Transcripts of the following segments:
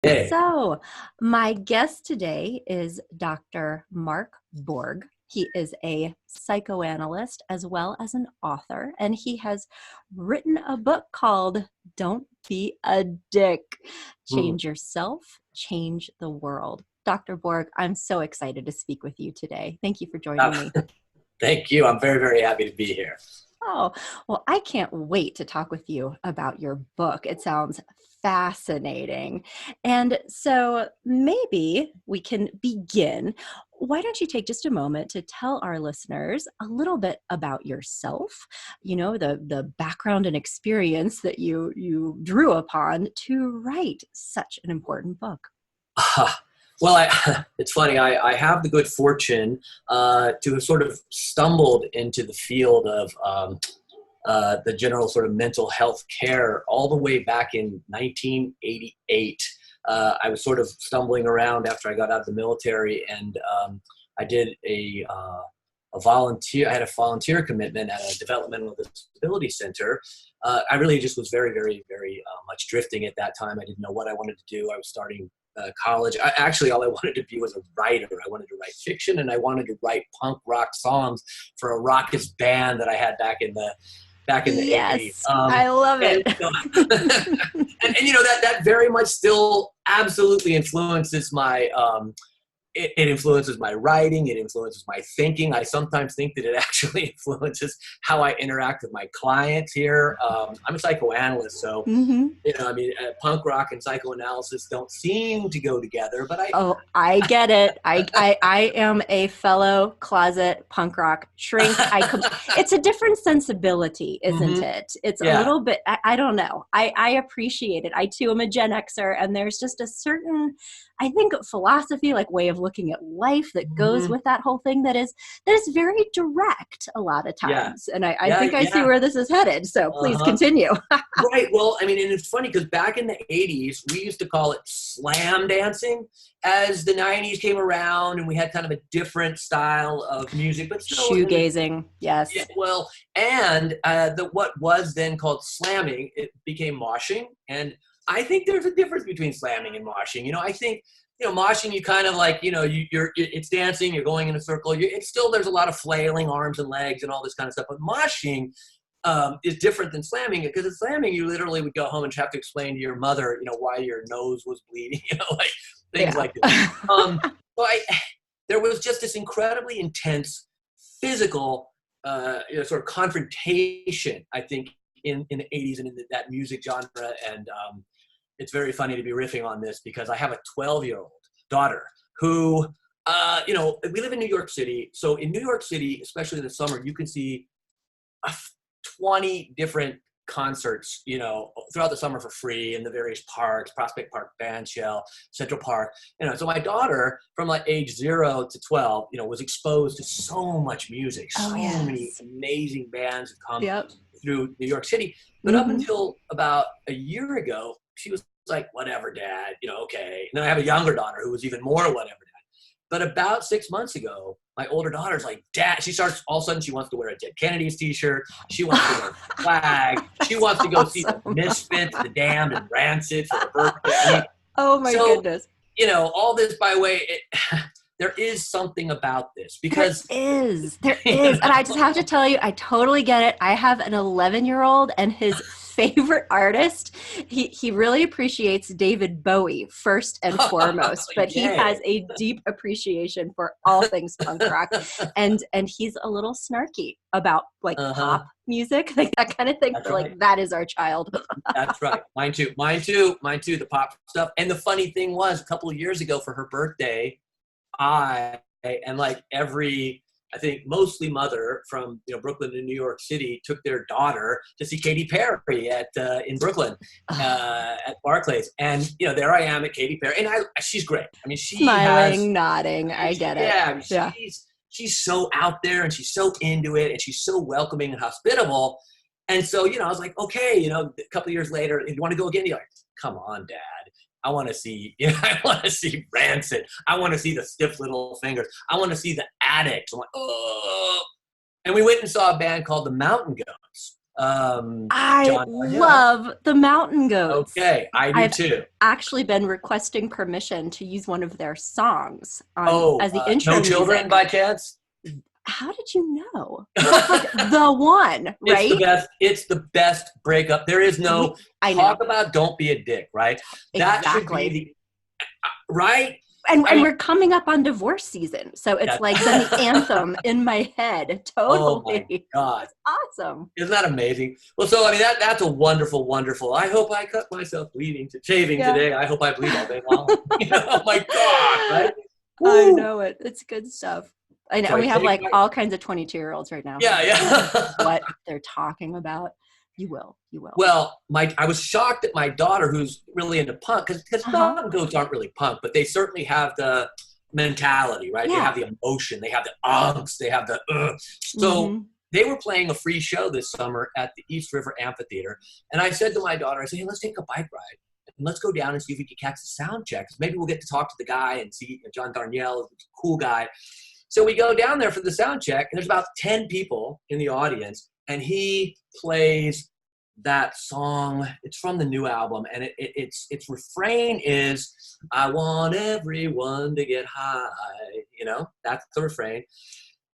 Hey. So, my guest today is Dr. Mark Borg. He is a psychoanalyst as well as an author, and he has written a book called Don't Be a Dick. Hmm. Change Yourself, Change the World. Dr. Borg, I'm so excited to speak with you today. Thank you for joining Uh, me. Thank you. I'm very, very happy to be here. Oh, well, I can't wait to talk with you about your book. It sounds fascinating. And so maybe we can begin. Why don't you take just a moment to tell our listeners a little bit about yourself, the background and experience that you drew upon to write such an important book. Well, it's funny. I have the good fortune to have sort of stumbled into the field of the general sort of mental health care all the way back in 1988. I was sort of stumbling around after I got out of the military, and I did a volunteer. I had a volunteer commitment at a developmental disability center. I really just was very, very, very much drifting at that time. I didn't know what I wanted to do. I was starting college. Actually, all I wanted to be was a writer. I wanted to write fiction, and I wanted to write punk rock songs for a raucous band that I had back in the 80s. Yes, I love And, it. and that very much still absolutely influences my it influences my writing. It influences my thinking. I sometimes think that it actually influences how I interact with my clients here. I'm a psychoanalyst, so hmm punk rock and psychoanalysis don't seem to go together, but Oh, I get it. I am a fellow closet punk rock shrink. It's a different sensibility, isn't Mhm. it? It's a Yeah. little bit, I don't know. I appreciate it. I too am a Gen Xer, and there's just a certain, I think, philosophy, like way of looking at life that goes Mhm. with that whole thing that is very direct a lot of Yeah. times. And I Yeah. think I see Yeah. where this is headed. So please Uh-huh. continue. Right. Well, and it's funny because back in the 80s, we used to call it slam dancing. As the 90s came around and we had kind of a different style of music, but still, Shoegazing. yeah, Yes. well, and what was then called slamming, it became moshing. And I think there's a difference between slamming and moshing. I think, moshing, you kind of like, it's dancing, you're going in a circle. It's still, there's a lot of flailing arms and legs and all this kind of stuff. But moshing is different than slamming, because in slamming you literally would go home and have to explain to your mother, why your nose was bleeding, like things Yeah. like this. Um, so there was just this incredibly intense physical, sort of confrontation, I think, in the 80s and in that music genre. And it's very funny to be riffing on this because I have a 12-year-old daughter who, we live in New York City. So in New York City, especially in the summer, you can see 20 different concerts, throughout the summer for free in the various parks, Prospect Park, Bandshell, Central Park. So my daughter, from like age 0 to 12, was exposed to so much music, Oh, so many yes. amazing bands have come Yep. through New York City. But up hmm until about a year ago, she was like, whatever, dad, okay. And then I have a younger daughter who was even more whatever. But about 6 months ago, my older daughter's like, Dad, she starts, all of a sudden she wants to wear a Dead Kennedys t-shirt. She wants to wear a flag. She That's wants to go see the awesome. Misfits, the Damned, and Rancid for her birthday. Oh my So, goodness. all this by way, there is something about this There because, is. There you is. And I just know, have to tell you, I totally get it. I have an 11-year-old, and his favorite artist, he really appreciates David Bowie first and foremost, but he has yay. a deep appreciation for all things punk rock. And he's a little snarky about like Uh-huh. pop music, like that kind of thing. That's But like right. that is our child. That's right. Mine too. Mine too. Mine too. The pop stuff. And the funny thing was, a couple of years ago for her birthday, I and like every, I think mostly mother from Brooklyn to New York City took their daughter to see Katy Perry at in Brooklyn at Barclays, and there I am at Katy Perry, and she's great. I mean, she has, Smiling, nodding. I get it. yeah, I mean, Yeah. she's so out there and she's so into it and she's so welcoming and hospitable. And so, I was like, okay, a couple of years later, you want to go again? You're like, come on, Dad. I want to see, I want to see Rancid. I want to see the Stiff Little Fingers. I want to see the Addicts. I'm like, oh. And we went and saw a band called the Mountain Goats. I John Darnielle. love the Mountain Goats. Okay, I do I've too. actually been requesting permission to use one of their songs on Oh, as the intro No Children music. by chance? How did you know? That's like the one, It's the right? best. It's the best breakup. There is no I know. talk about don't be a dick, right? That should be Exactly. the right. And I mean, we're coming up on divorce season. So it's that, like been the anthem in my head. oh my Totally. God. It's awesome. Isn't that amazing? Well, so I mean that's a wonderful, wonderful. I hope I cut myself shaving Yeah. today. I hope I bleed all day long. Oh my God, right? I Woo. know it. It's good stuff. I know. So I We have take like my- all kinds of 22-year-olds right now. Yeah, yeah. What they're talking about. You will. You will. Well, I was shocked at my daughter, who's really into punk, because Mountain Goats aren't really punk, but they certainly have the mentality, right? They Yeah. have the emotion, they have the angst, they have the So they were playing a free show this summer at the East River Amphitheater, and I said to my daughter, I said, hey, let's take a bike ride. And let's go down and see if we can catch the sound check. Maybe we'll get to talk to the guy and see John Darnielle, cool guy. So we go down there for the sound check, and there's about 10 people in the audience, and he plays that song. It's from the new album, and its refrain is, I want everyone to get high. You know, that's the refrain.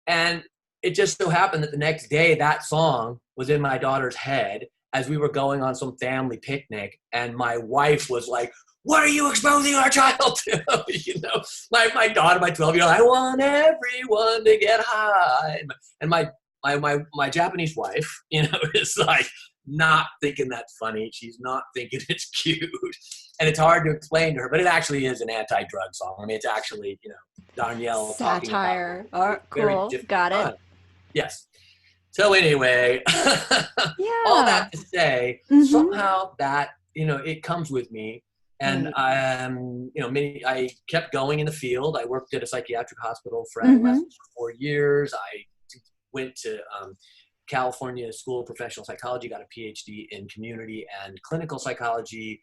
And it just so happened that the next day, that song was in my daughter's head as we were going on some family picnic, and my wife was like, what are you exposing our child to? You know, my daughter, my 12-year-old, I want everyone to get high. And my Japanese wife, you know, is like not thinking that's funny. She's not thinking it's cute. And it's hard to explain to her, but it actually is an anti-drug song. I mean, it's actually, you know, Darnielle satire. Talking about Cool. Got it. fun. Yes. So anyway, Yeah. all that to say, somehow that, you know, it comes with me. And you know, I kept going in the field. I worked at a psychiatric hospital for adolescents for 4 years. I went to California School of Professional Psychology, got a PhD in community and clinical psychology.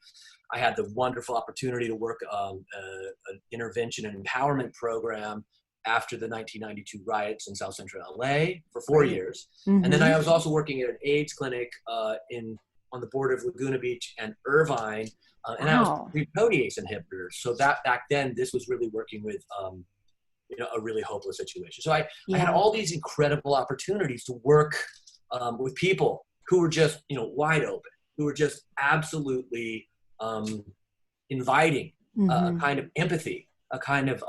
I had the wonderful opportunity to work an intervention and empowerment program after the 1992 riots in South Central LA for 4 years. And then I was also working at an AIDS clinic on the border of Laguna Beach and Irvine. And I was protease inhibitors. So that back then, this was really working with, you know, a really hopeless situation. So I had all these incredible opportunities to work with people who were just, you know, wide open, who were just absolutely inviting, a kind of empathy, a kind of,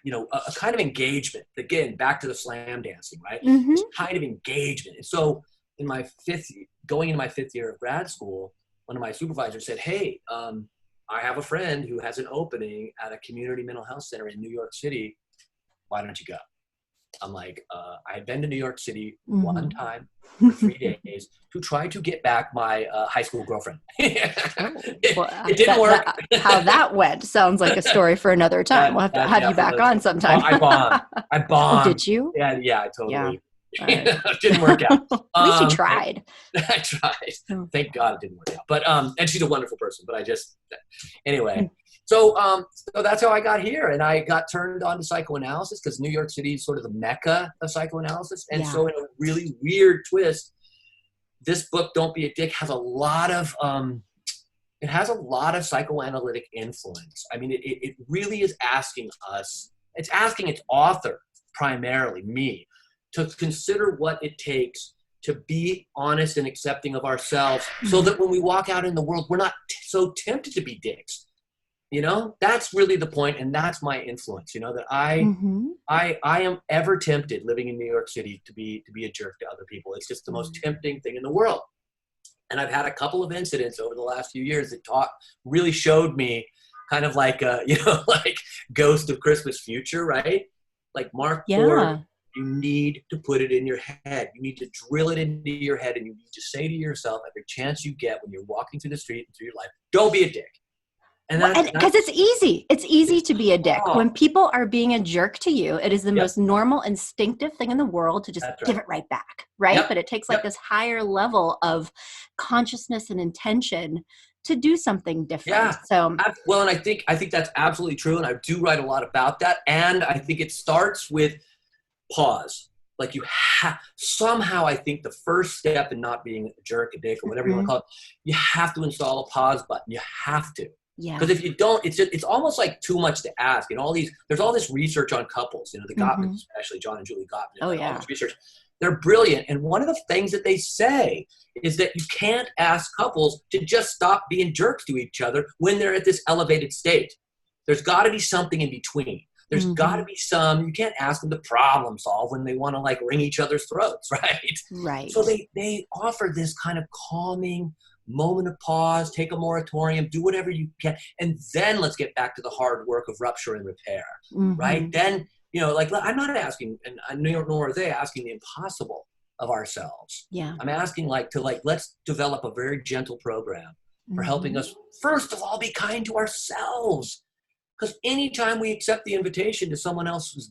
you know, a kind of engagement. Again, back to the slam dancing, right? This kind of engagement. And so going into my fifth year of grad school, one of my supervisors said, hey, I have a friend who has an opening at a community mental health center in New York City. Why don't you go? I'm like, I had been to New York City one time for 3 days to try to get back my high school girlfriend. It didn't work. How that went sounds like a story for another time. We'll have to have you back on sometime. I bombed. Oh, did you? Yeah, I totally. Yeah. It didn't work out. At least you tried. I tried. Thank God it didn't work out. But and she's a wonderful person. But anyway. So that's how I got here, and I got turned on to psychoanalysis because New York City is sort of the mecca of psychoanalysis. And so in a really weird twist, this book, Don't Be a Dick, has a lot of psychoanalytic influence. I mean, it really is asking us. It's asking its author, primarily me, to consider what it takes to be honest and accepting of ourselves so that when we walk out in the world, we're not so tempted to be dicks. You know, that's really the point, and that's my influence, you know, that I am ever tempted living in New York City to be a jerk to other people. It's just the most tempting thing in the world. And I've had a couple of incidents over the last few years that really showed me kind of like, you know, like Ghost of Christmas Future, right? Like Mark Borg, you need to put it in your head. You need to drill it into your head, and you need to say to yourself every chance you get when you're walking through the street and through your life, don't be a dick. And because it's easy. It's easy to be a dick. When people are being a jerk to you, it is the most normal, instinctive thing in the world to just give it right back, right? But it takes like this higher level of consciousness and intention to do something different. Yeah. So well, and I think that's absolutely true, and I do write a lot about that. And I think it starts with pause. like you have somehow, I think the first step in not being a jerk, a dick, or whatever you want to call it, you have to install a pause button. You have to. Yeah. Because if you don't, it's almost like too much to ask. And there's all this research on couples, the Gottmans, especially John and Julie Gottman. Oh, yeah. All this research. They're brilliant. And one of the things that they say is that you can't ask couples to just stop being jerks to each other when they're at this elevated state. There's got to be something in between. There's got to be you can't ask them to problem solve when they want to like wring each other's throats, right? Right. So they offer this kind of calming moment of pause, take a moratorium, do whatever you can, and then let's get back to the hard work of rupture and repair, right? Then, like I'm not asking, and nor are they asking the impossible of ourselves. Yeah. I'm asking let's develop a very gentle program for helping us, first of all, be kind to ourselves. Because anytime we accept the invitation to someone else's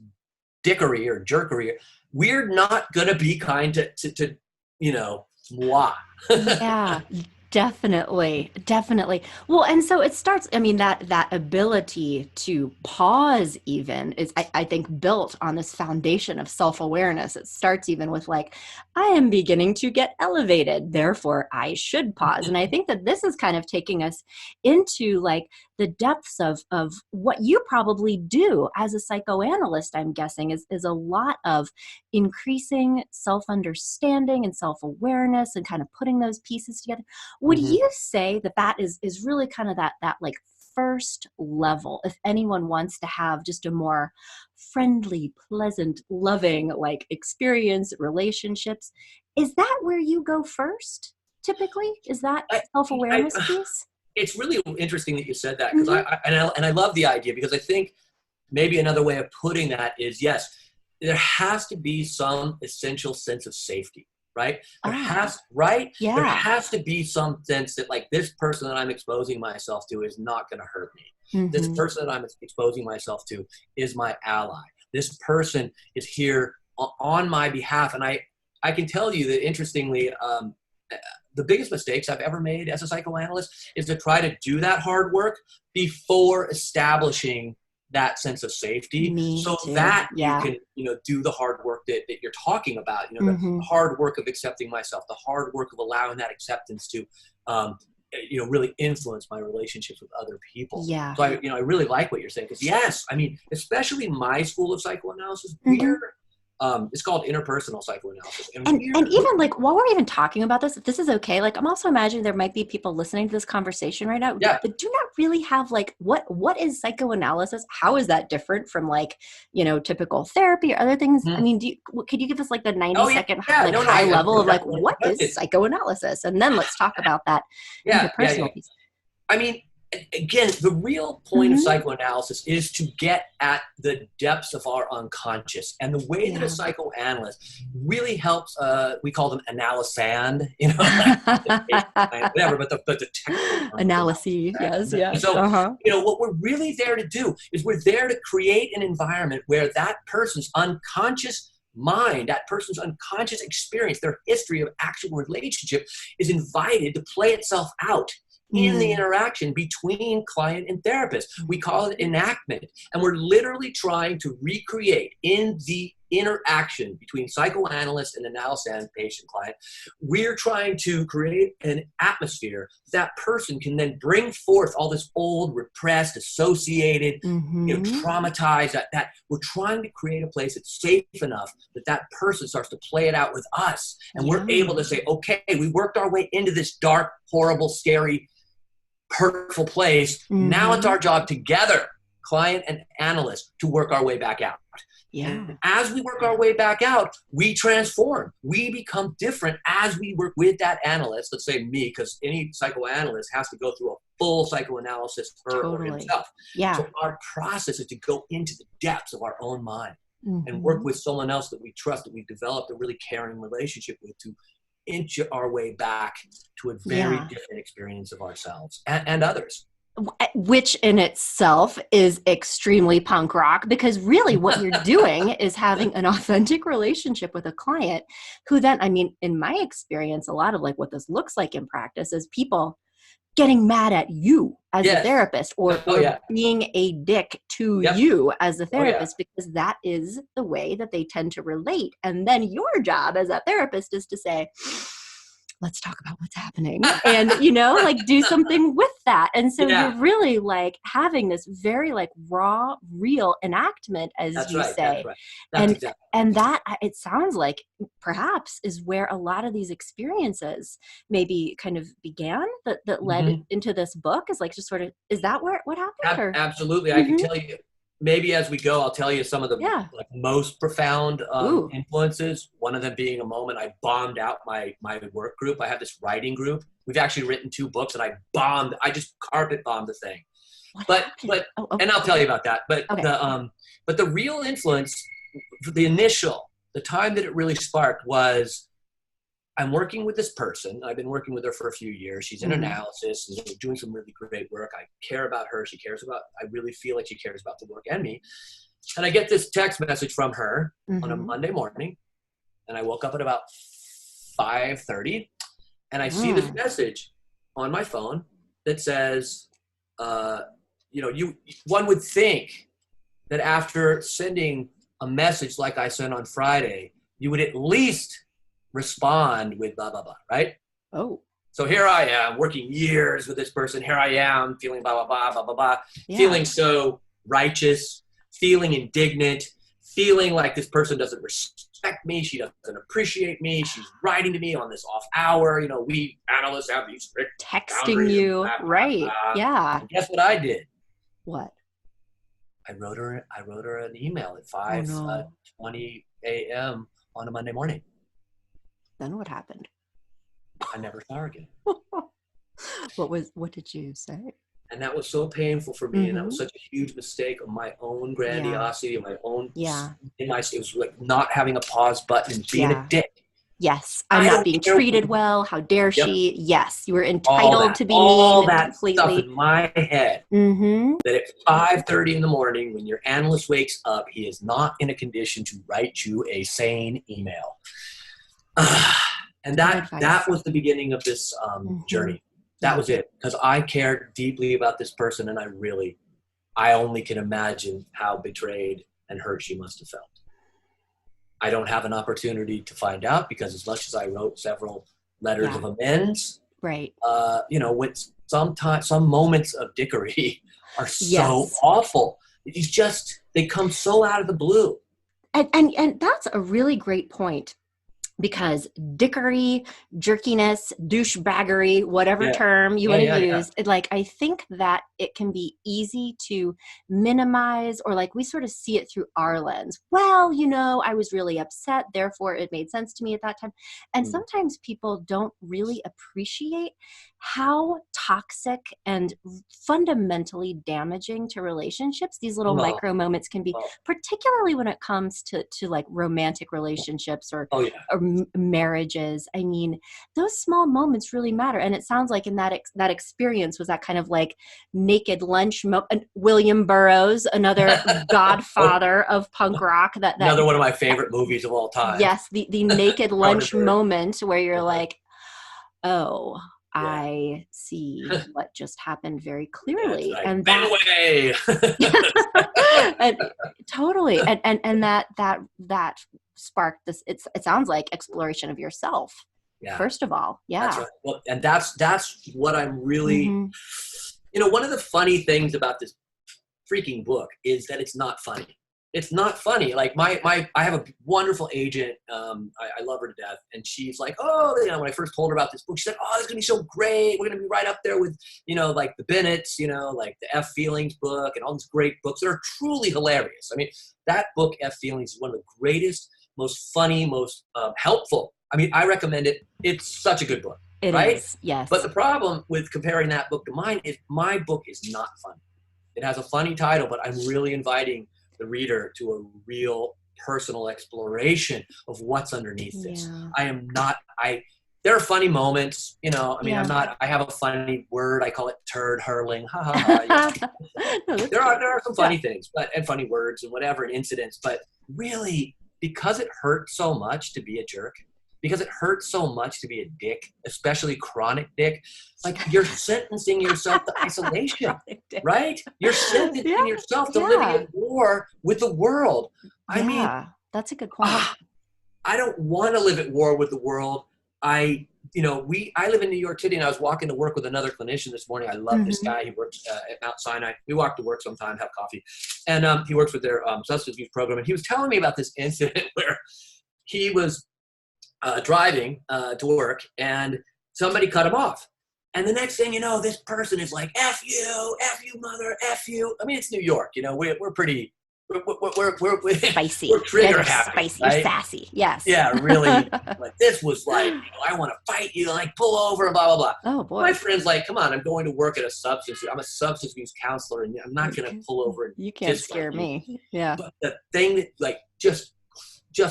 dickery or jerkery, we're not going to be kind to moi. Yeah, definitely. Well, and so it starts, I mean, that ability to pause even is, I think, built on this foundation of self-awareness. It starts even with like, I am beginning to get elevated, therefore I should pause. And I think that this is kind of taking us into like the depths of what you probably do as a psychoanalyst, I'm guessing, is a lot of increasing self-understanding and self-awareness and kind of putting those pieces together. Would you say that is really kind of that like first level, if anyone wants to have just a more friendly, pleasant, loving like experience, relationships, is that where you go first typically? Is that self-awareness piece? It's really interesting that you said that, because I love the idea, because I think maybe another way of putting that is, yes, there has to be some essential sense of safety, right? There has to be some sense that like this person that I'm exposing myself to is not going to hurt me. This person that I'm exposing myself to is my ally. This person is here on my behalf. And I can tell you that, interestingly, the biggest mistakes I've ever made as a psychoanalyst is to try to do that hard work before establishing that sense of safety, that you can, do the hard work that you're talking about, the hard work of accepting myself, the hard work of allowing that acceptance to, really influence my relationships with other people. Yeah. So I really like what you're saying, because yes, I mean, especially my school of psychoanalysis, it's called interpersonal psychoanalysis. And even like, while we're even talking about this, if this is okay, like I'm also imagining there might be people listening to this conversation right now that do not really have like, what is psychoanalysis? How is that different from like, typical therapy or other things? I mean, could you give us like the 90-second high level of like, what is psychoanalysis? And then let's talk about that interpersonal piece. I mean, again, the real point of psychoanalysis is to get at the depths of our unconscious. And the way that a psychoanalyst really helps, we call them analysand, whatever, but the technical analysis, yes, yeah. So, what we're really there to do is we're there to create an environment where that person's unconscious mind, that person's unconscious experience, their history of actual relationship is invited to play itself out in the interaction between client and therapist. We call it enactment. And we're literally trying to recreate in the interaction between psychoanalyst and analysand, patient-client. We're trying to create an atmosphere that person can then bring forth all this old, repressed, associated, traumatized, that we're trying to create a place that's safe enough that person starts to play it out with us. And we're able to say, okay, we worked our way into this dark, horrible, scary, hurtful place. Now it's our job together, client and analyst, to work our way back out. And as we work our way back out, we transform. We become different as we work with that analyst. Let's say me, because any psychoanalyst has to go through a full psychoanalysis or himself. So our process is to go into the depths of our own mind and work with someone else that we trust, that we've developed a really caring relationship with, to inch our way back to a very different experience of ourselves and others. Which in itself is extremely punk rock, because really what you're doing is having an authentic relationship with a client who then, I mean, in my experience, a lot of like what this looks like in practice is people getting mad at you as a therapist, or being a dick to you as a therapist, because that is the way that they tend to relate. And then your job as a therapist is to say, let's talk about what's happening and, like do something with that. And so you're really like having this very like raw, real enactment, as you say. That's right. That's exactly. And that, it sounds like perhaps is where a lot of these experiences maybe kind of began that led into this book, is like just sort of, is that what happened? Absolutely. I can tell you, maybe as we go, I'll tell you some of the like most profound influences. One of them being a moment I bombed out my work group. I have this writing group. We've actually written 2 books, and I just carpet bombed the thing. And I'll tell you about that. But the real influence, the time that it really sparked was, I'm working with this person. I've been working with her for a few years. She's in analysis and doing some really great work. I care about her. I really feel like she cares about the work and me. And I get this text message from her on a Monday morning. And I woke up at about 5:30, and I see this message on my phone that says, one would think that after sending a message like I sent on Friday, you would at least respond with blah, blah, blah, right? Oh. So here I am working years with this person. Here I am feeling blah, blah, blah, blah, blah, blah, feeling so righteous, feeling indignant, feeling like this person doesn't respect me. She doesn't appreciate me. She's writing to me on this off hour. We analysts have these strict texting you. Blah, blah, right. Blah. Yeah. And guess what I did? What? I wrote her an email at 5:20 a.m. on a Monday morning. Then what happened? I never saw her again. What did you say? And that was so painful for me. And that was such a huge mistake of my own grandiosity, of my own, it was like not having a pause button and being a dick. Yes. I'm not being treated well. How dare she? Yes. You were entitled to be mean that completely. Stuff in my head. That at 5:30 in the morning, when your analyst wakes up, he is not in a condition to write you a sane email. And that was the beginning of this journey. That was it. Because I cared deeply about this person, and I only can imagine how betrayed and hurt she must have felt. I don't have an opportunity to find out, because as much as I wrote several letters of amends, right? With some moments of dickery are so awful. They come so out of the blue. And that's a really great point. Because dickery, jerkiness, douchebaggery, whatever term you want to use, I think that it can be easy to minimize, or like we sort of see it through our lens. Well, I was really upset, therefore it made sense to me at that time. And sometimes people don't really appreciate how toxic and fundamentally damaging to relationships these little micro moments can be, particularly when it comes to like romantic relationships or marriages. I mean, those small moments really matter. And it sounds like in that experience was that kind of like naked lunch William Burroughs, another godfather of punk rock. That another one of my favorite movies of all time. Yes, the naked lunch moment where you're like, oh, I see what just happened very clearly. Right. And and totally. And that sparked this, it sounds like exploration of yourself. Yeah. First of all. Yeah. That's right. Well, and that's what I'm really, one of the funny things about this freaking book is that it's not funny. It's not funny. Like I have a wonderful agent. I love her to death. And she's like, when I first told her about this book, she said, this is going to be so great. We're going to be right up there with, like the Bennett's, like the F Feelings book and all these great books that are truly hilarious. I mean, that book, F Feelings, is one of the greatest, most funny, most helpful. I mean, I recommend it. It's such a good book. It is, yes. But the problem with comparing that book to mine is my book is not funny. It has a funny title, but I'm really inviting the reader to a real personal exploration of what's underneath this. There are funny moments, I have a funny word. I call it turd hurling. Ha ha ha. There are some funny things, and funny words and whatever, and incidents, but really, because it hurt so much to be a jerk, because it hurts so much to be a dick, especially chronic dick. Like you're sentencing yourself to isolation, right? You're sentencing yourself to living at war with the world. I mean, that's a good point. I don't want to live at war with the world. I live in New York City, and I was walking to work with another clinician this morning. I love this guy. He works at Mount Sinai. We walk to work sometime, have coffee. And he works with their substance use program. And he was telling me about this incident where he was driving to work, and somebody cut him off. And the next thing you know, this person is like, F you, mother, F you. I mean, it's New York. We're pretty... We're spicy. We're trigger happy. Spicy. Right? You're sassy. Yes. Yeah, really. Like this was like, I want to fight you, like pull over and blah, blah, blah. Oh boy. My friend's like, come on, I'm going to work at I'm a substance use counselor, and I'm not going to pull over. And you can't scare me. Yeah. But the thing that like just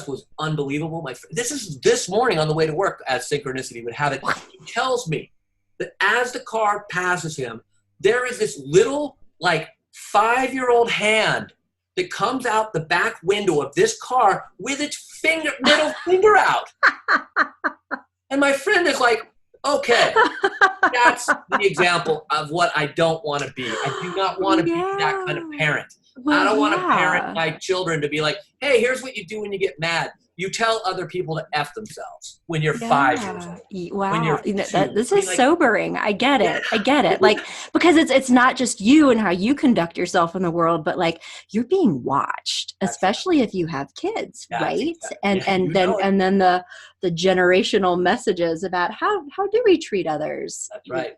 was unbelievable. This morning on the way to work, as synchronicity would have it, he tells me that as the car passes him, there is this little like 5-year-old hand that comes out the back window of this car with its middle finger out. And my friend is like, okay, that's the example of what I don't want to be. I do not want to be that kind of parent. Well, I don't want to parent my children to be like, hey, here's what you do when you get mad. You tell other people to F themselves when you're 5 years old. Wow. This is like, sobering. I get it. I get it. Like, because it's not just you and how you conduct yourself in the world, but like you're being watched, especially if you have kids, right? And then the generational messages about how do we treat others? That's right.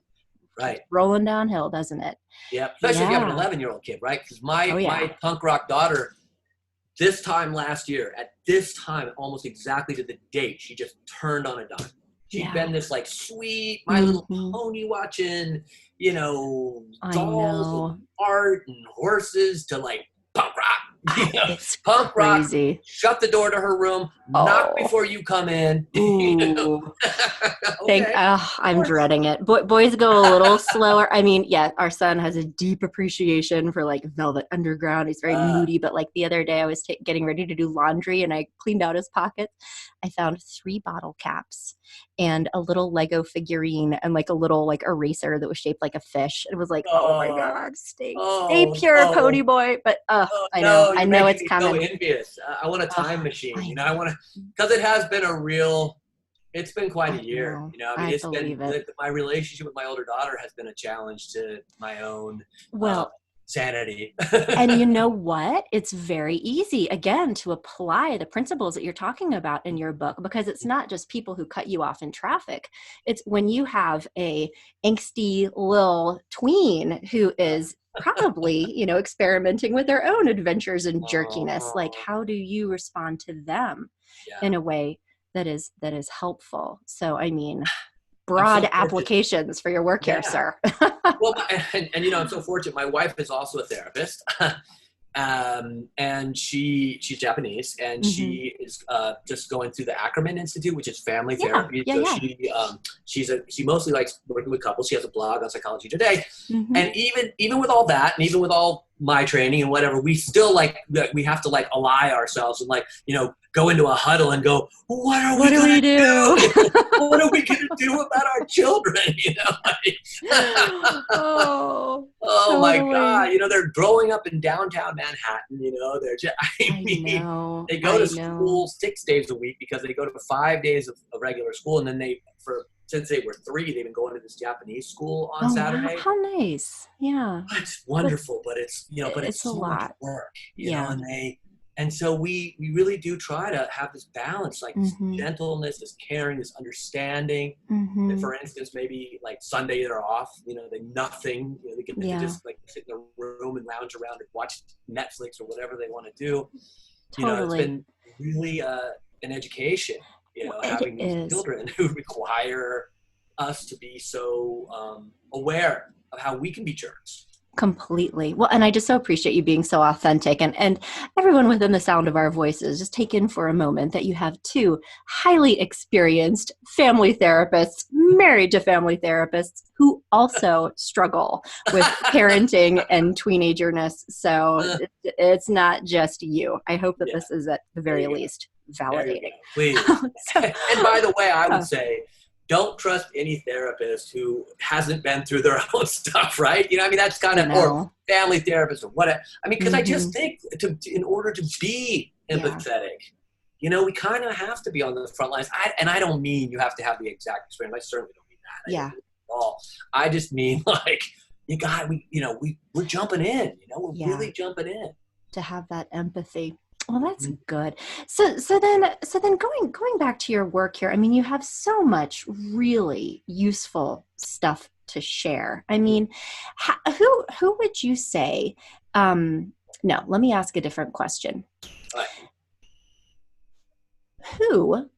Right. Rolling downhill, doesn't it? Yeah. Especially if you have an 11-year-old kid, right? Because my punk rock daughter, this time last year, at this time, almost exactly to the date, she just turned on a dime. She'd been this like sweet, My Little Pony watching, dolls and art and horses to like punk rock. It's punk crazy. Rock, shut the door to her room, knock before you come in. Okay. I'm dreading it. Boys go a little slower. I mean, our son has a deep appreciation for like Velvet Underground. He's very moody, but like the other day I was getting ready to do laundry and I cleaned out his pockets. I found 3 bottle caps and a little Lego figurine and like a little like eraser that was shaped like a fish. It was like, oh my God, stay pure, pony boy. But I know it's coming. So envious. I want a time machine. I want to, because it has been it's been quite a year. It's been my relationship with my older daughter has been a challenge to my own sanity. And you know what? It's very easy, again, to apply the principles that you're talking about in your book, because it's not just people who cut you off in traffic. It's when you have a angsty little tween who is probably, experimenting with their own adventures and jerkiness. Like, how do you respond to them in a way that is helpful? So, I mean, broad applications for your work here, sir. Well, and I'm so fortunate. My wife is also a therapist, and she's Japanese, and she is just going through the Ackerman Institute, which is family therapy. She mostly likes working with couples. She has a blog on Psychology Today, and even with all that, and even with all my training and whatever, we still we have to like ally ourselves and go into a huddle and go, what do we do? What are we going to do about our children? Oh totally. My God. They're growing up in downtown Manhattan. They're just, they go to school 6 days a week because they go to 5 days of regular school. And then since they were 3, they've been going to this Japanese school on Saturday. Wow, how nice. Yeah. It's wonderful, but it's it's so a lot much work, and so we really do try to have this balance, like this gentleness, this caring, this understanding. That, for instance, maybe like Sunday they're off, they nothing, they can just like sit in their room and lounge around and watch Netflix or whatever they want to do. Totally. It's been really an education, having these children who require us to be so aware of how we can be jerks. Completely. Well, and I just so appreciate you being so authentic, and everyone within the sound of our voices, just take in for a moment that you have 2 highly experienced family therapists, married to family therapists, who also struggle with parenting and teenagerness. So it's not just you. I hope that this is at the very least There you go. validating. Please. So, And by the way, I would say, don't trust any therapist who hasn't been through their own stuff, right? You know, I mean, that's kind of, or family therapist or whatever. I mean, because I just think in order to be empathetic, you know, we kind of have to be on the front lines. And I don't mean you have to have the exact experience. I certainly don't mean that. Yeah. At all. I just mean like, we're jumping in, you know, we're really jumping in. To have that empathy. Well, that's good. So then going back to your work here, I mean, you have so much really useful stuff to share. I mean, who would you say, no, let me ask a different question. Right. Who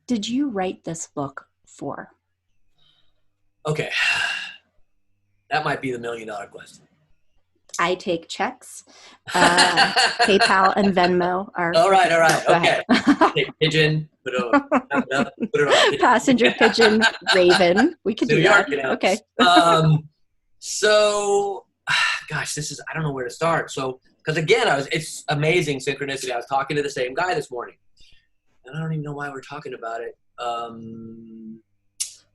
did you write this book for? Okay. That might be the $1 million question. I take checks. PayPal and Venmo are. All right. Go Okay. Take pigeon. Put it on. Passenger pigeon, Raven. We could do that. You know. Okay. So, gosh, I don't know where to start. So, because again, it's amazing synchronicity. I was talking to the same guy this morning, and I don't even know why we're talking about it.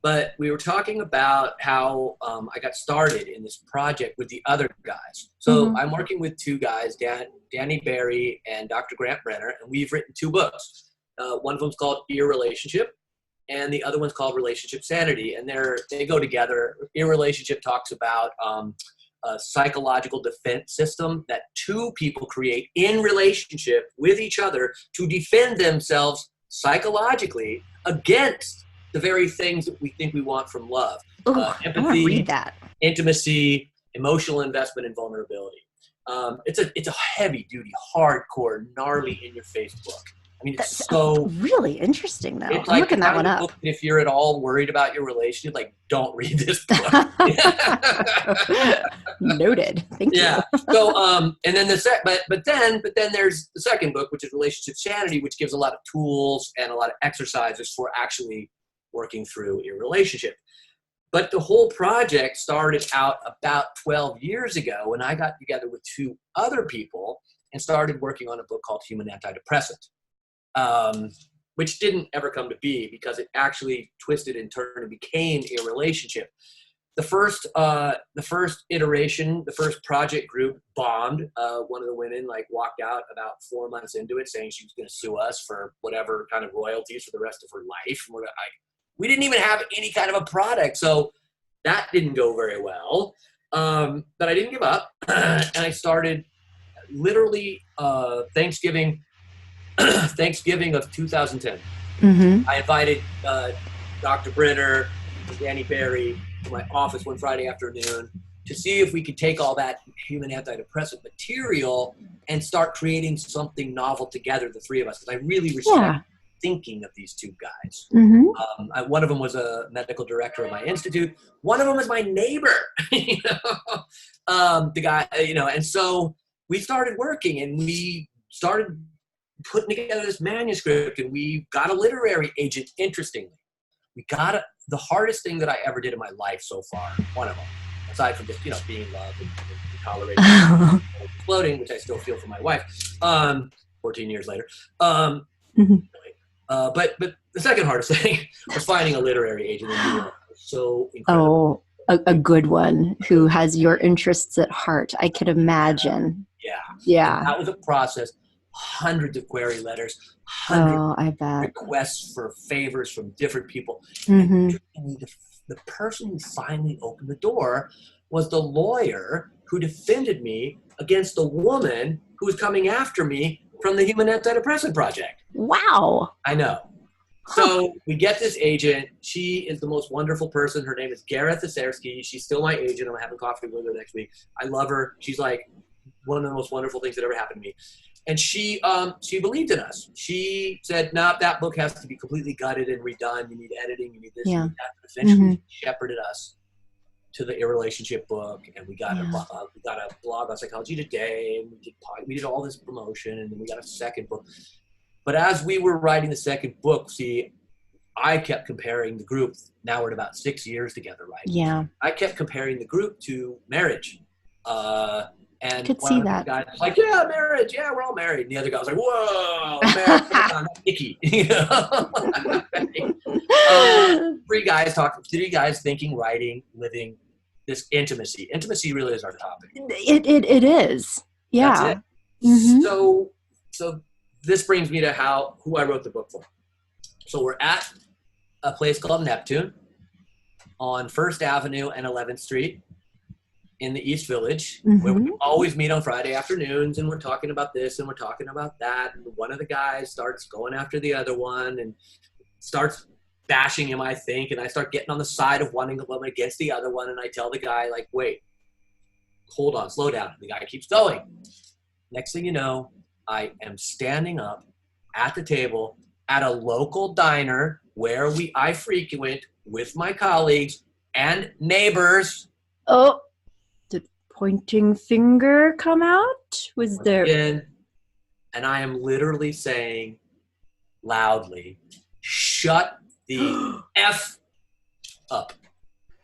But we were talking about how I got started in this project with the other guys. So I'm working with two guys, Danny Barry and Dr. Grant Brenner, and we've written 2 books. One of them's called Irrelationship, and the other one's called Relationship Sanity. And they go together. Irrelationship talks about a psychological defense system that 2 people create in relationship with each other to defend themselves psychologically against the very things that we think we want from love. Empathy, I want to read that. Intimacy, emotional investment, and vulnerability. It's a heavy duty, hardcore, gnarly in your face book. I mean, it's so really interesting though. I'm like looking that one up. If you're at all worried about your relationship, like don't read this book. Noted. Thank you. So and then but then there's the second book, which is Relationship Sanity, which gives a lot of tools and a lot of exercises for actually working through your relationship. But the whole project started out about 12 years ago when I got together with 2 other people and started working on a book called Human Antidepressant, which didn't ever come to be because it actually twisted and turned and became a relationship. The first iteration, the first project group bombed. One of the women walked out about 4 months into it saying she was going to sue us for whatever kind of royalties for the rest of her life. And we didn't even have any kind of a product. So that didn't go very well. But I didn't give up. And I started literally Thanksgiving of 2010. I invited Dr. Brenner and Danny Barry to my office one Friday afternoon to see if we could take all that human antidepressant material and start creating something novel together, the 3 of us. Because I really respect thinking of these 2 guys. One of them was a medical director of my institute. One of them was my neighbor, the guy, and so we started working and we started putting together this manuscript and we got a literary agent. Interestingly, the hardest thing that I ever did in my life so far, one of them, aside from just, being loved and tolerated, exploding, which I still feel for my wife, 14 years later. But the second hardest thing was finding a literary agent in New York. So incredible. Oh, a good one who has your interests at heart. I could imagine. Yeah. And that was a process. Hundreds of query letters, hundreds I bet. requests for favors from different people. And the person who finally opened the door was the lawyer who defended me against the woman who was coming after me from the Human Antidepressant Project. Wow. I know. So we get this agent. She is the most wonderful person. Her name is Gareth Asarsky. She's still my agent. I'm having coffee with her next week. I love her. She's like one of the most wonderful things that ever happened to me. And she believed in us. She said, no, that book has to be completely gutted and redone. You need editing. You need this. You need that. Eventually shepherded us to the Irrelationship book, and we got a blog on Psychology Today, and we did all this promotion, and then we got a second book. But as we were writing the second book, I kept comparing the group. Now we're at about 6 years together, right? Yeah. I kept comparing the group to marriage. And Could one see of the that. guys was like, yeah, marriage. Yeah, we're all married. And the other guy was like, whoa, marriage. Come on, that's icky. Three guys thinking, writing, living, this intimacy. Intimacy really is our topic. It is. That's Yeah. it. Mm-hmm. So this brings me to who I wrote the book for. So we're at a place called Neptune on First Avenue and 11th Street in the East Village, where we always meet on Friday afternoons, and we're talking about this and we're talking about that. And one of the guys starts going after the other one and starts bashing him, I think, and I start getting on the side of one against the other one, and I tell the guy, like, wait, hold on, slow down. The guy keeps going. Next thing you know, I am standing up at the table at a local diner where I frequent with my colleagues and neighbors. Oh, did pointing finger come out? Was there? Again, and I am literally saying loudly, shut the F up,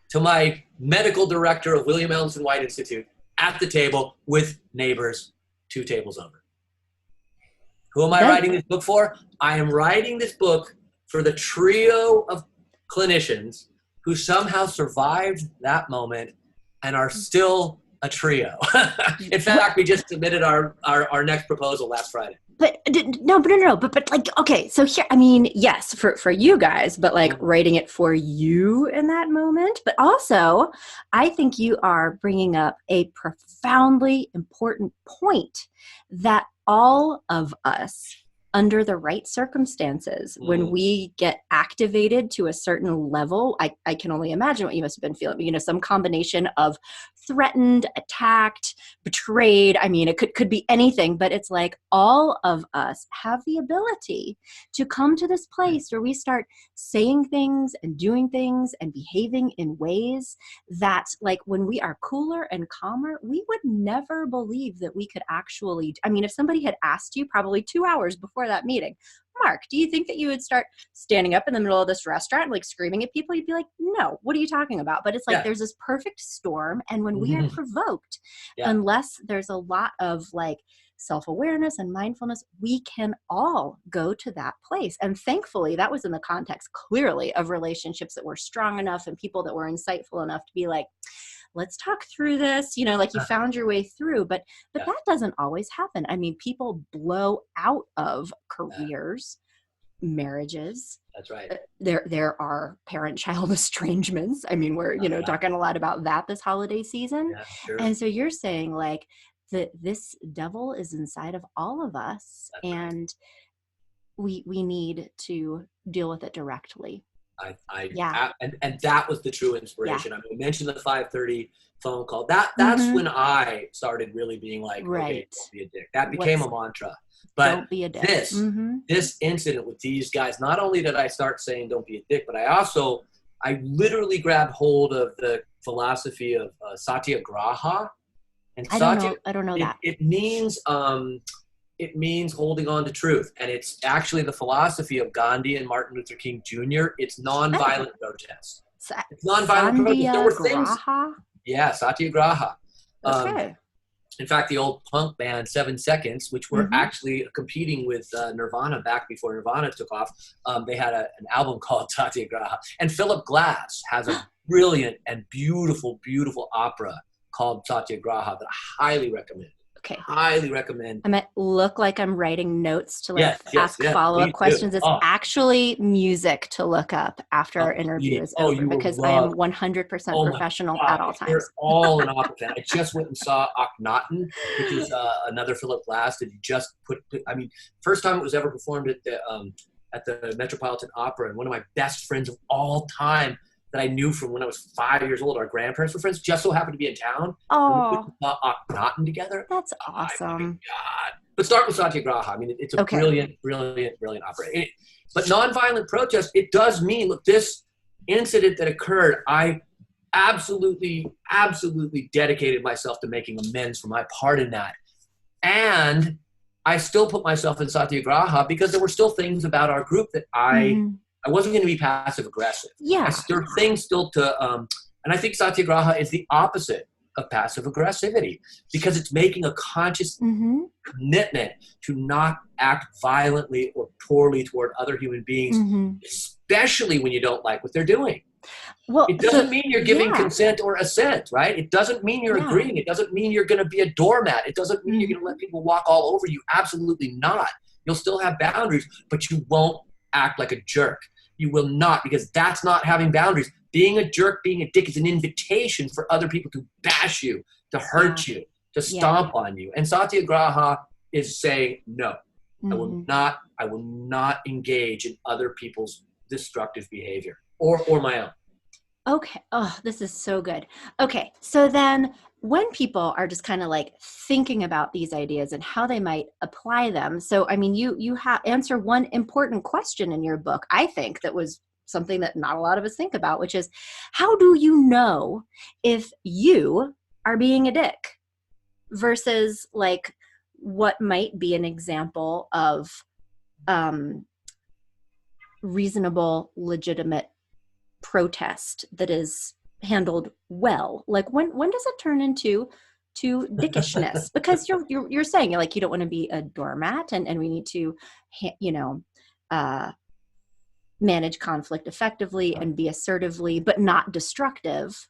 to my medical director of William Ellison White Institute at the table with neighbors 2 tables over. Who am I writing this book for? I am writing this book for the trio of clinicians who somehow survived that moment and are still a trio. In fact, we just submitted our next proposal last Friday. But no. But like, okay, so here, I mean, yes, for you guys, but like writing it for you in that moment. But also, I think you are bringing up a profoundly important point that all of us, under the right circumstances, when we get activated to a certain level, I can only imagine what you must have been feeling, some combination of threatened, attacked, betrayed. I mean, it could be anything, but it's like all of us have the ability to come to this place where we start saying things and doing things and behaving in ways that, like, when we are cooler and calmer, we would never believe that we could actually, I mean, if somebody had asked you probably 2 hours before that meeting, Mark, do you think that you would start standing up in the middle of this restaurant, like screaming at people? You'd be like, no, what are you talking about? But it's like, there's this perfect storm. And when we are provoked, unless there's a lot of like self-awareness and mindfulness, we can all go to that place. And thankfully, that was in the context clearly of relationships that were strong enough and people that were insightful enough to be like, let's talk through this, like you found your way through, but that doesn't always happen. I mean, people blow out of careers, marriages. That's right. There are parent-child estrangements. I mean, we're, talking a lot about that this holiday season. Yeah, sure. And so you're saying like this devil is inside of all of us. That's and we need to deal with it directly. And that was the true inspiration. I mean, we mentioned the 5:30 phone call. That's when I started really being like, okay, don't be a dick. That became a mantra. But don't be a dick. This incident with these guys, not only did I start saying don't be a dick, but I literally grabbed hold of the philosophy of satyagraha. And I don't know that. It means holding on to truth. And it's actually the philosophy of Gandhi and Martin Luther King Jr. It's nonviolent protest. It's nonviolent protest. There were things. Yeah, satyagraha. Okay. In fact, the old punk band 7 Seconds, which were actually competing with Nirvana back before Nirvana took off, they had an album called Satyagraha. And Philip Glass has a brilliant and beautiful, beautiful opera called Satyagraha that I highly recommend. Okay. Highly recommend. I might look like I'm writing notes to ask follow-up questions. It's actually music to look up after our interview is over because I am 100% professional at all times. They're all an opera fan. I just went and saw Akhenaten, which is another Philip Glass that he just first time it was ever performed at the Metropolitan Opera, and one of my best friends of all time that I knew from when I was 5 years old. Our grandparents were friends, just so happened to be in town. Oh, we saw Akhenaten together. That's awesome. Oh my God. But start with Satyagraha. I mean, it's a brilliant, brilliant, brilliant opera. But nonviolent protest, it does mean, look, this incident that occurred, I absolutely, absolutely dedicated myself to making amends for my part in that. And I still put myself in Satyagraha because there were still things about our group that I wasn't going to be passive aggressive. Yeah. There are things still to, and I think Satyagraha is the opposite of passive aggressivity, because it's making a conscious commitment to not act violently or poorly toward other human beings, especially when you don't like what they're doing. Well, it doesn't mean you're giving consent or assent, right? It doesn't mean you're agreeing. It doesn't mean you're going to be a doormat. It doesn't mean you're going to let people walk all over you. Absolutely not. You'll still have boundaries, but you won't act like a jerk. You will not, because that's not having boundaries. Being a jerk, being a dick is an invitation for other people to bash you, to hurt you, to stomp on you. And satyagraha is saying, no, I will not engage in other people's destructive behavior or my own. Okay. Oh, this is so good. Okay. So then when people are just kind of like thinking about these ideas and how they might apply them. So, I mean, you answer one important question in your book, I think, that was something that not a lot of us think about, which is, how do you know if you are being a dick versus like what might be an example of reasonable, legitimate protest that is handled well? Like when does it turn into dickishness? Because you're saying like you don't want to be a doormat, and we need to manage conflict effectively and be assertively but not destructive.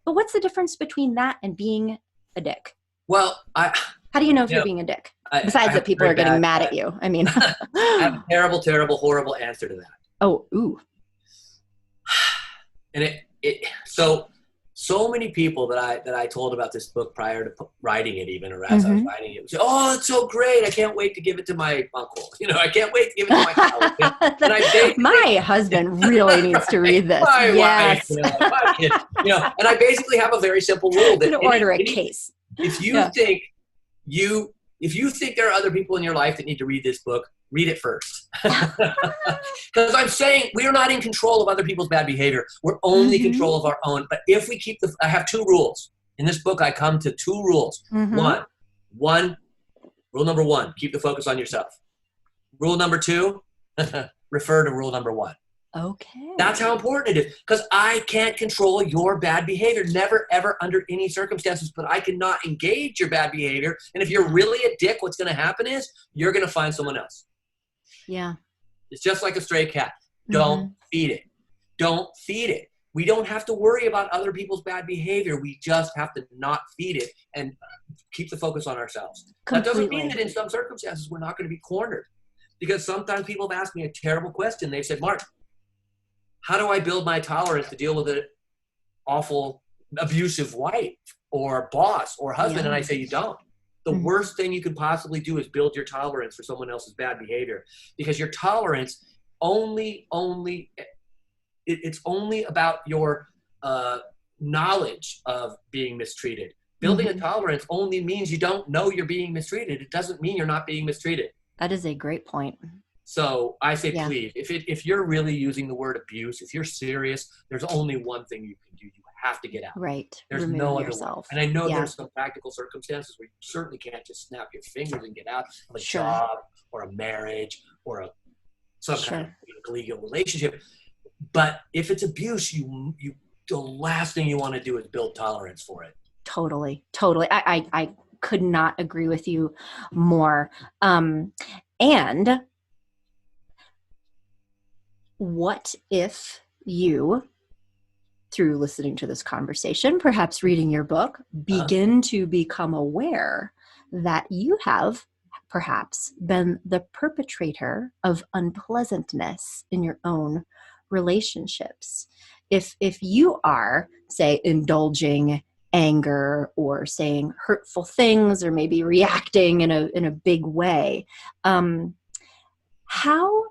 But what's the difference between that and being a dick? Well, how do you know if you're being a dick? Besides that people are getting mad at you. I mean, I have a terrible, terrible, horrible answer to that. Oh, ooh. And so many people that I told about this book prior to writing it, even, or as I was writing it, would say, "Oh, it's so great! I can't wait to give it to my uncle. I can't wait to give it to my colleague." My husband really needs to read this. My yes. wife, my kid, and I basically have a very simple rule that order a case. If you think there are other people in your life that need to read this book, read it first. Because I'm saying we're not in control of other people's bad behavior. We're only in control of our own. But if we keep I have 2 rules. In this book, I come to 2 rules. Rule number 1, keep the focus on yourself. Rule number 2, refer to rule number 1. Okay. That's how important it is, because I can't control your bad behavior, never, ever, under any circumstances, but I cannot engage your bad behavior. And if you're really a dick, what's going to happen is you're going to find someone else. Yeah. It's just like a stray cat. Don't feed it. Don't feed it. We don't have to worry about other people's bad behavior. We just have to not feed it and keep the focus on ourselves. Completely. That doesn't mean that in some circumstances we're not going to be cornered, because sometimes people have asked me a terrible question. They've said, "Mark, how do I build my tolerance to deal with an awful, abusive wife or boss or husband?" And I say, you don't. The worst thing you could possibly do is build your tolerance for someone else's bad behavior, because your tolerance it's only about your knowledge of being mistreated. Building a tolerance only means you don't know you're being mistreated. It doesn't mean you're not being mistreated. That is a great point. So I say, please, if you're really using the word abuse, if you're serious, there's only one thing you can do. You have to get out. Right. There's Remove no yourself. other way. And I know there's some practical circumstances where you certainly can't just snap your fingers and get out of a job or a marriage or some kind of legal relationship. But if it's abuse, the last thing you want to do is build tolerance for it. Totally. I could not agree with you more. And what if you, through listening to this conversation, perhaps reading your book, begin to become aware that you have perhaps been the perpetrator of unpleasantness in your own relationships? If you are, say, indulging anger or saying hurtful things or maybe reacting in a big way, how?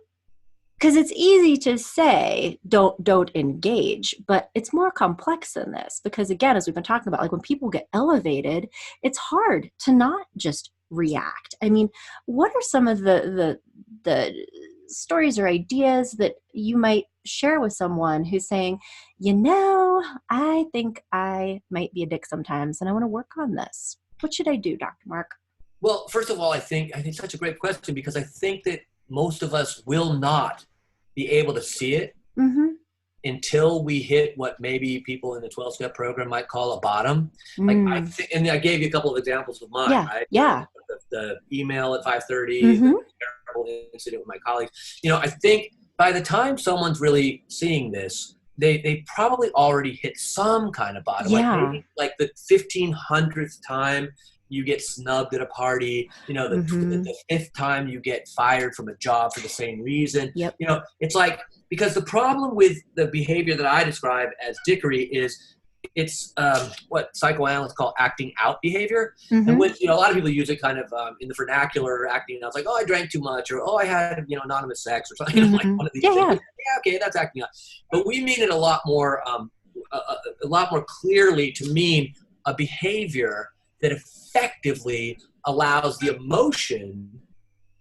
Because it's easy to say, don't engage, but it's more complex than this. Because again, as we've been talking about, like when people get elevated, it's hard to not just react. I mean, what are some of the stories or ideas that you might share with someone who's saying, I think I might be a dick sometimes, and I want to work on this? What should I do, Dr. Mark? Well, first of all, I think such a great question, because I think that most of us will not be able to see it until we hit what maybe people in the 12-step program might call a bottom. Like and I gave you a couple of examples of mine, right? Yeah. The email at 5:30, Mm-hmm. the terrible incident with my colleagues. I think by the time someone's really seeing this, they probably already hit some kind of bottom. Yeah. Like maybe like the 1500th time you get snubbed at a party, the fifth time you get fired from a job for the same reason. Yep. It's like, because the problem with the behavior that I describe as dickery is it's what psychoanalysts call acting out behavior. And which, a lot of people use it kind of in the vernacular, acting out. It's like, oh, I drank too much, or, oh, I had, anonymous sex or something, like one of these things. Yeah, okay, that's acting out. But we mean it a lot more clearly to mean a behavior that effectively allows the emotion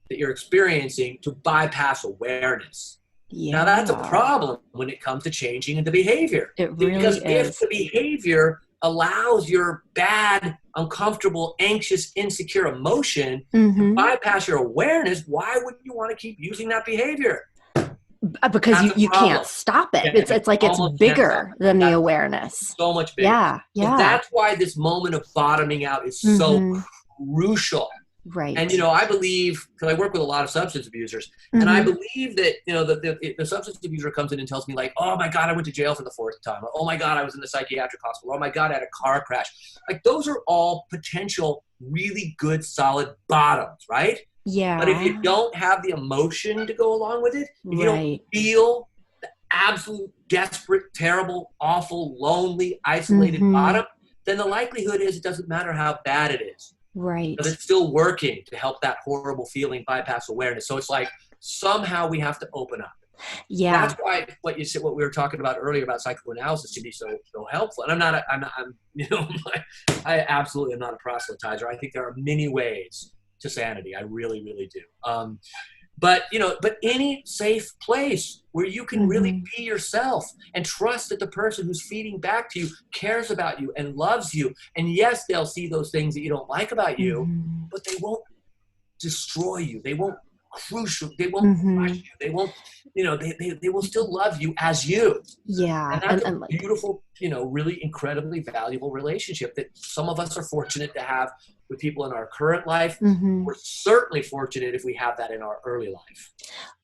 that you're experiencing to bypass awareness. Yeah. Now that's a problem when it comes to changing the behavior. It really because is. If the behavior allows your bad, uncomfortable, anxious, insecure emotion to bypass your awareness, why would you want to keep using that behavior? Because you can't stop it. Yeah, it's like it's bigger than the awareness. So much bigger. Yeah. So that's why this moment of bottoming out is so crucial. Right. And, I believe, because I work with a lot of substance abusers, and I believe that, the substance abuser comes in and tells me like, oh my God, I went to jail for the 4th time. Or, oh my God, I was in the psychiatric hospital. Oh my God, I had a car crash. Like those are all potential really good, solid bottoms, right? Yeah. But if you don't have the emotion to go along with it, if you don't feel the absolute, desperate, terrible, awful, lonely, isolated bottom, then the likelihood is it doesn't matter how bad it is. Right. But it's still working to help that horrible feeling bypass awareness. So it's like somehow we have to open up. Yeah. That's why what you said, what we were talking about earlier about psychoanalysis can be so helpful. And I absolutely am not a proselytizer. I think there are many ways to sanity. I really, really do. But any safe place where you can really be yourself and trust that the person who's feeding back to you cares about you and loves you. And yes, they'll see those things that you don't like about you, but they won't destroy you. They won't crush you. They won't crush you. They won't, they will still love you as you. Yeah. And that's a beautiful, really incredibly valuable relationship that some of us are fortunate to have with people in our current life. We're certainly fortunate if we have that in our early life.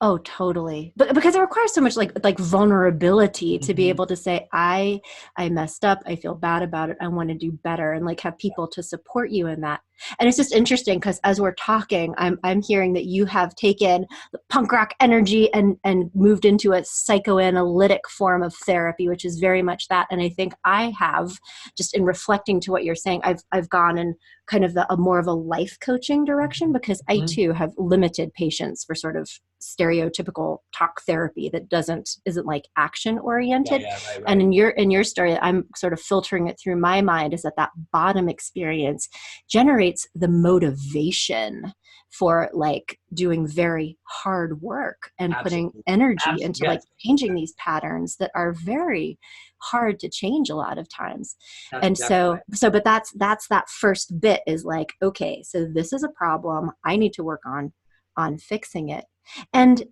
Oh, totally. But because it requires so much like vulnerability to be able to say, I messed up. I feel bad about it. I want to do better, and like have people to support you in that. And it's just interesting because as we're talking, I'm hearing that you have taken the punk rock energy and moved into a psychoanalytic form of therapy, which is very much that. And I think I have, just in reflecting to what you're saying, I've gone in kind of a more of a life coaching direction, because I too have limited patience for sort of stereotypical talk therapy that isn't like action oriented. Right. And in your story, I'm sort of filtering it through my mind, is that bottom experience generates the motivation for like doing very hard work and putting energy into like changing these patterns that are very hard to change a lot of times. But that's that first bit is like, okay, so this is a problem. I need to work on fixing it. And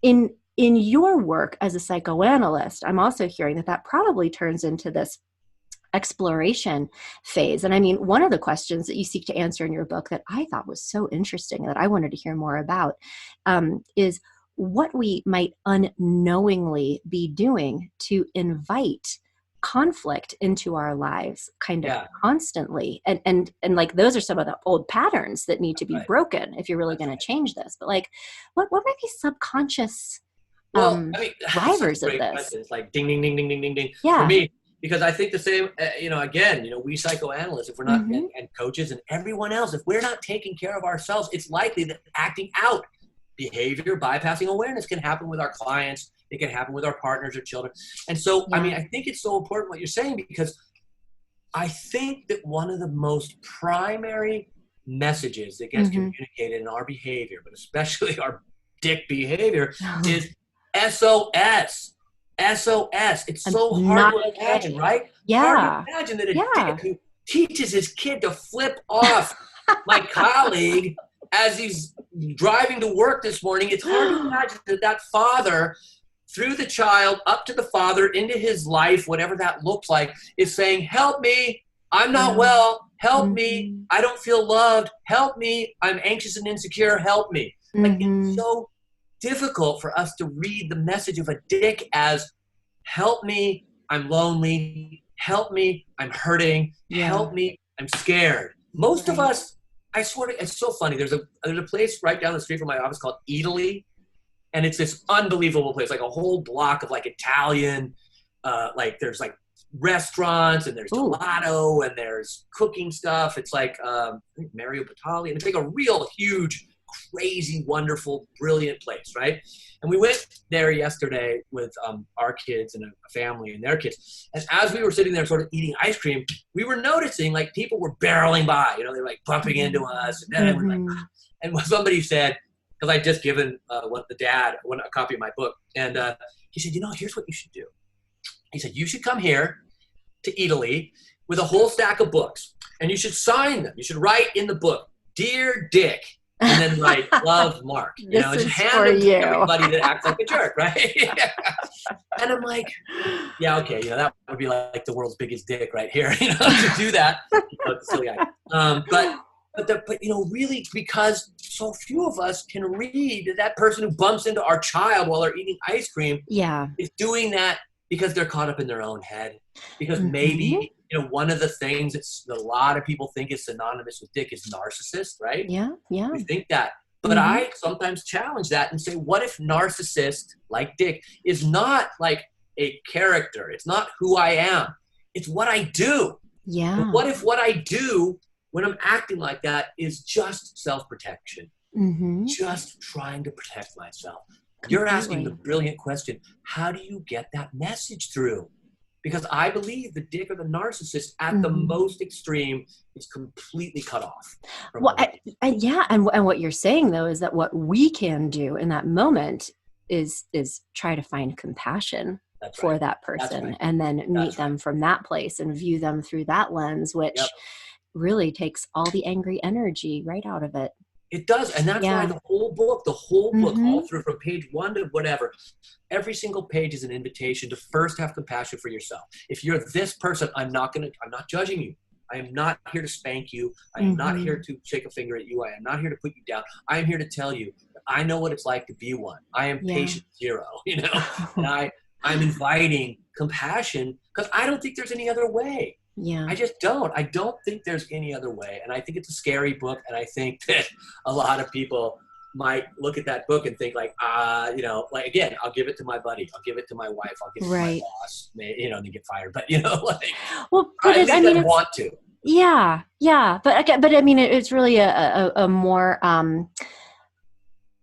in your work as a psychoanalyst, I'm also hearing that probably turns into this exploration phase. And I mean, one of the questions that you seek to answer in your book that I thought was so interesting that I wanted to hear more about is what we might unknowingly be doing to invite conflict into our lives kind of constantly. And like, those are some of the old patterns that need to be broken if you're really going to change this. But like, what might be subconscious drivers of this? It's like ding, ding, ding, ding, ding, ding, ding. Yeah. For me, because I think the same, again, we psychoanalysts, if we're not, and coaches and everyone else, if we're not taking care of ourselves, it's likely that acting out behavior, bypassing awareness can happen with our clients. It can happen with our partners or children. And so, I mean, I think it's so important what you're saying, because I think that one of the most primary messages that gets communicated in our behavior, but especially our dick behavior, is SOS. SOS. It's so hard to imagine, right? Yeah. Hard to imagine that a dick who teaches his kid to flip off my colleague as he's driving to work this morning. It's hard to imagine that father through the child up to the father into his life, whatever that looks like, is saying, help me, I'm not well, help me, I don't feel loved, help me, I'm anxious and insecure, help me. Like, it's so difficult for us to read the message of a dick as, help me, I'm lonely, help me, I'm hurting, help me, I'm scared. Most of us, I swear to, it's so funny. There's a place right down the street from my office called Italy, and it's this unbelievable place, like a whole block of like Italian, like there's like restaurants and there's gelato and there's cooking stuff. It's like I think Mario Batali, and it's like a real huge, crazy, wonderful, brilliant place, right? And we went there yesterday with our kids and a family and their kids. And as we were sitting there sort of eating ice cream, we were noticing like people were barreling by, you know, they were like bumping into us. And then we're like, and what somebody said, because I'd just given a copy of my book. And he said, you know, here's what you should do. He said, you should come here to Italy with a whole stack of books and you should sign them. You should write in the book, Dear Dick. And then write, love, Mark. You know, just hand it to everybody that acts like a jerk, right? And I'm like, yeah, okay, you know, that would be like the world's biggest dick right here, you know, to do that. Silly guy. But you know, really, because so few of us can read that person who bumps into our child while they're eating ice cream is doing that because they're caught up in their own head. Because maybe, you know, one of the things that a lot of people think is synonymous with dick is narcissist, right? Yeah. We think that. But I sometimes challenge that and say, what if narcissist, like dick, is not like a character? It's not who I am. It's what I do. Yeah. But what if what I do when I'm acting like that is just self-protection? Just trying to protect myself. You're asking the brilliant question, how do you get that message through? Because I believe the dick or the narcissist at the most extreme is completely cut off. Well, and what you're saying though is that what we can do in that moment is try to find compassion for that person and then meet them from that place and view them through that lens, which really takes all the angry energy right out of it. It does. And that's why the whole book, all through from page 1 to whatever, every single page is an invitation to first have compassion for yourself. If you're this person, I'm not judging you. I am not here to spank you. I am not here to shake a finger at you. I am not here to put you down. I am here to tell you that I know what it's like to be one. I am patient zero, you know, and I'm inviting compassion because I don't think there's any other way. Yeah. I just don't. I don't think there's any other way. And I think it's a scary book. And I think that a lot of people might look at that book and think like, you know, like, again, I'll give it to my buddy. I'll give it to my wife. I'll give it to my boss, you know, and they get fired. But, you know, like, well, but I want to. Yeah. But I mean, it's really a more,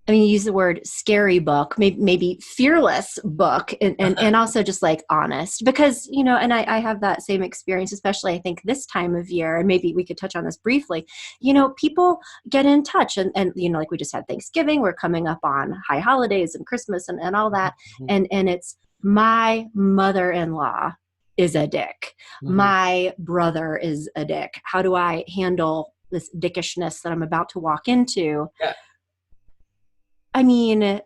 I mean, you use the word scary book, maybe fearless book, and also just like honest, because, you know, and I have that same experience, especially I think this time of year, and maybe we could touch on this briefly, you know, people get in touch and, you know, like we just had Thanksgiving, we're coming up on high holidays and Christmas and all that. And it's my mother-in-law is a dick. My brother is a dick. How do I handle this dickishness that I'm about to walk into? Yeah. I mean,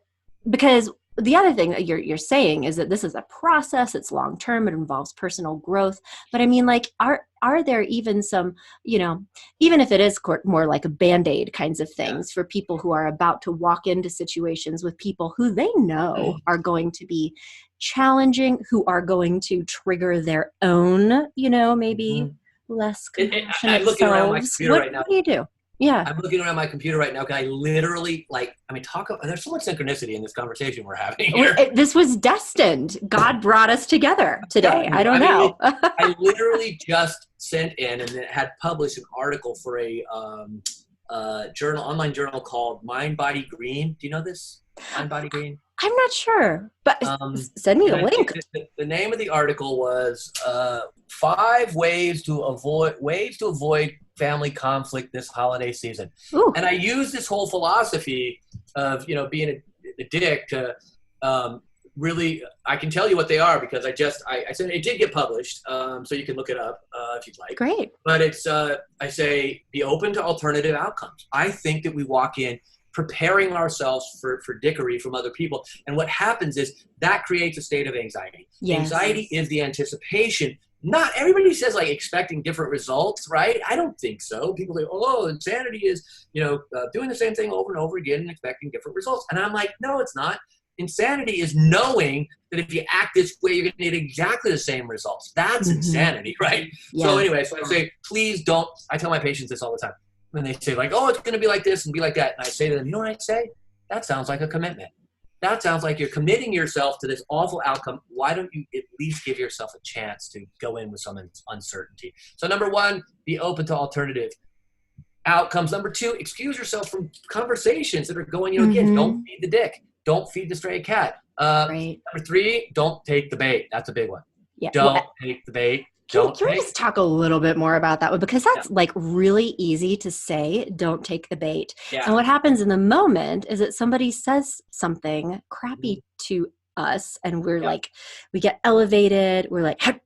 because the other thing that you're saying is that this is a process, it's long-term, it involves personal growth. But I mean, like, are there even some, you know, even if it is more like a Band-Aid kinds of things for people who are about to walk into situations with people who they know are going to be challenging, who are going to trigger their own, you know, maybe less compassionate I'm looking around my selves. computer right now. What do you do? Yeah. I'm looking around my computer right now because I literally, like, I mean, there's so much synchronicity in this conversation we're having here. This was destined. God brought us together today. I don't know. I literally just sent in and it had published an article for a online journal called Mind Body Green. Do you know this? Mind Body Green? I'm not sure, but send me a link. The name of the article was 5 ways to avoid family conflict this holiday season. Ooh. And I use this whole philosophy of, you know, being a dick to really, I can tell you what they are because I said it did get published, so you can look it up if you'd like. Great. But it's I say be open to alternative outcomes. I think that we walk in preparing ourselves for dickery from other people. And what happens is that creates a state of anxiety. Yes. Anxiety is the anticipation. Not everybody says like expecting different results, right? I don't think so. People say, oh, insanity is, doing the same thing over and over again and expecting different results. And I'm like, no, it's not. Insanity is knowing that if you act this way, you're going to get exactly the same results. That's insanity, right? Yeah. So anyway, so I say, please don't. I tell my patients this all the time. When they say like, oh, it's going to be like this and be like that. And I say to them, you know what I say? That sounds like a commitment. That sounds like you're committing yourself to this awful outcome. Why don't you at least give yourself a chance to go in with some uncertainty? So number one, be open to alternative outcomes. Number two, excuse yourself from conversations that are going, again, don't feed the dick. Don't feed the stray cat. Right. Number three, don't take the bait. That's a big one. Yeah. Don't take the bait. Can we just talk a little bit more about that one? Because that's like really easy to say, don't take the bait. Yeah. And what happens in the moment is that somebody says something crappy to us and we're like, we get elevated. We're like, okay.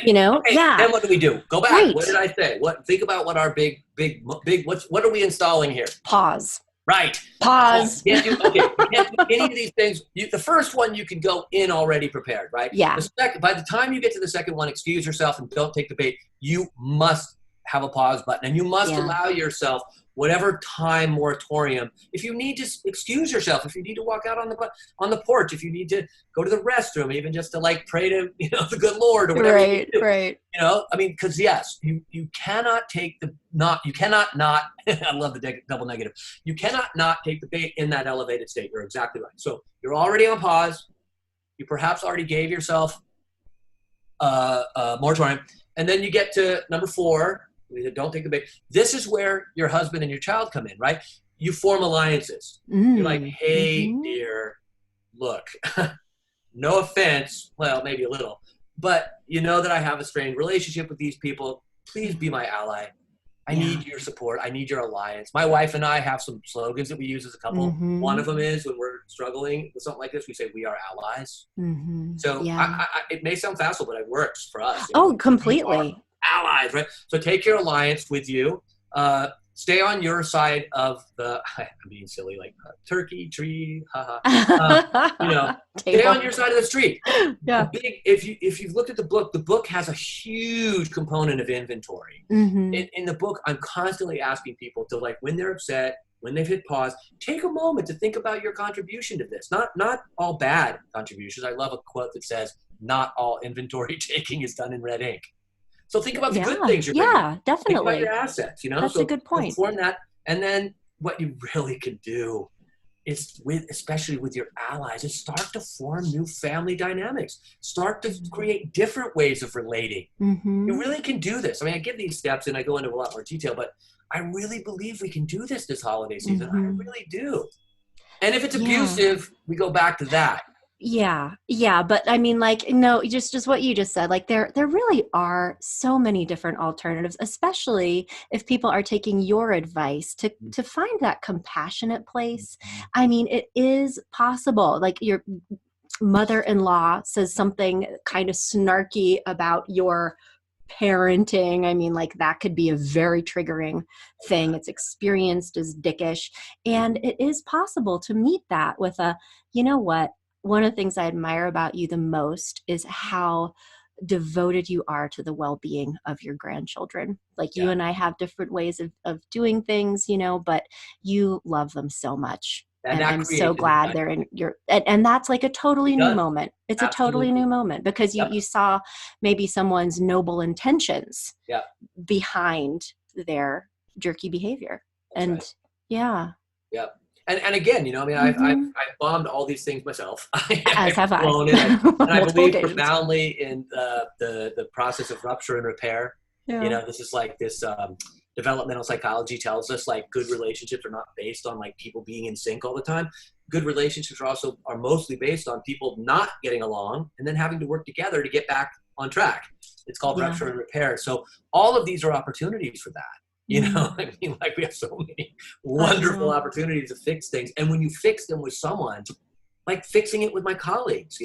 Yeah. Then what do we do? Go back. Right. What did I say? Think about what our big, what are we installing here? Pause. Right. Pause. You can't do any of these things. The first one, you can go in already prepared, right? Yeah. By the time you get to the second one, excuse yourself and don't take the bait, you must have a pause button and you must allow yourself whatever time moratorium. If you need to excuse yourself, if you need to walk out on the porch, if you need to go to the restroom, even just to like pray to, the good Lord or whatever. Right. Right. Because yes, you cannot take you cannot not, I love the double negative. You cannot not take the bait in that elevated state. You're exactly right. So you're already on pause. You perhaps already gave yourself a moratorium. And then you get to number 4, don't take the bait. This is where your husband and your child come in, right? You form alliances. You're like, hey, dear, look, no offense. Well, maybe a little, but you know that I have a strained relationship with these people. Please be my ally. I need your support. I need your alliance. My wife and I have some slogans that we use as a couple. One of them is when we're struggling with something like this, we say, we are allies. So it may sound facile, but it works for us. Oh, completely. Allies, right? So take your alliance with you. Stay on your side of the, I'm being silly, like turkey, tree, stay on your side of the street. Yeah. If you've looked at the book has a huge component of inventory. In the book, I'm constantly asking people to, like, when they're upset, when they've hit pause, take a moment to think about your contribution to this. Not all bad contributions. I love a quote that says, not all inventory taking is done in red ink. So think about the good things you're doing. Yeah, definitely. Think about your assets, That's a good point. Form that. And then what you really can do is, especially with your allies, is start to form new family dynamics. Start to create different ways of relating. You really can do this. I mean, I give these steps and I go into a lot more detail, but I really believe we can do this holiday season. I really do. And if it's abusive, we go back to that. Yeah. But I mean, like, no, just what you just said, like there really are so many different alternatives, especially if people are taking your advice to find that compassionate place. I mean, it is possible. Like your mother-in-law says something kind of snarky about your parenting. I mean, like that could be a very triggering thing. It's experienced as dickish. And it is possible to meet that with a, you know what? One of the things I admire about you the most is how devoted you are to the well-being of your grandchildren. Like you and I have different ways of doing things, but you love them so much. And I'm so glad they're in your, and that's like a totally new moment. It's Absolutely. A totally new moment because you saw maybe someone's noble intentions behind their jerky behavior. That's and right. Yeah. And again, I've bombed all these things myself. As have I. And I believe profoundly in the process of rupture and repair. Yeah. This is like this developmental psychology tells us, like, good relationships are not based on like people being in sync all the time. Good relationships are mostly based on people not getting along and then having to work together to get back on track. It's called rupture and repair. So all of these are opportunities for that. I mean, like we have so many wonderful opportunities to fix things. And when you fix them with someone, like fixing it with my colleagues,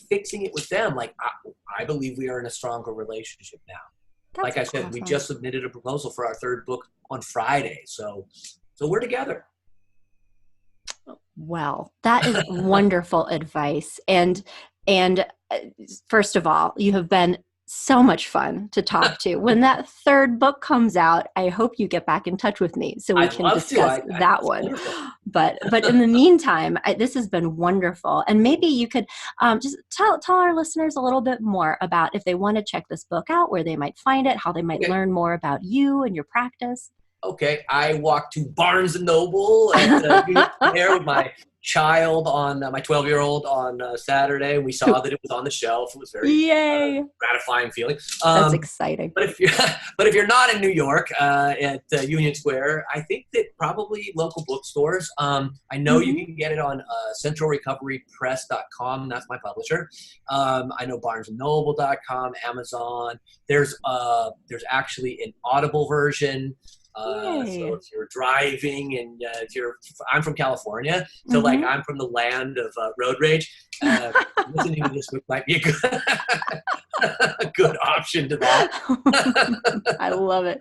fixing it with them, like I believe we are in a stronger relationship now. That's like I said, awesome. We just submitted a proposal for our 3rd book on Friday. So we're together. Well, that is wonderful advice. And first of all, you have been so much fun to talk to. When that third book comes out, I hope you get back in touch with me so we I'd can love to. discuss that It's one. wonderful. But in the meantime, this has been wonderful. And maybe you could just tell our listeners a little bit more about if they want to check this book out, where they might find it, how they might Okay. learn more about you and your practice. Okay, I walked to Barnes and Noble at Union Square with my child on my 12-year-old on Saturday. We saw that it was on the shelf. It was very Yay! gratifying feeling. That's exciting. But if you're not in New York at Union Square, I think that probably local bookstores. I know you can get it on centralrecoverypress.com. That's my publisher. I know BarnesandNoble.com, Amazon. There's actually an Audible version. So if you're driving and I'm from California, so like I'm from the land of road rage. Listening to this book might be a good option to that. I love it.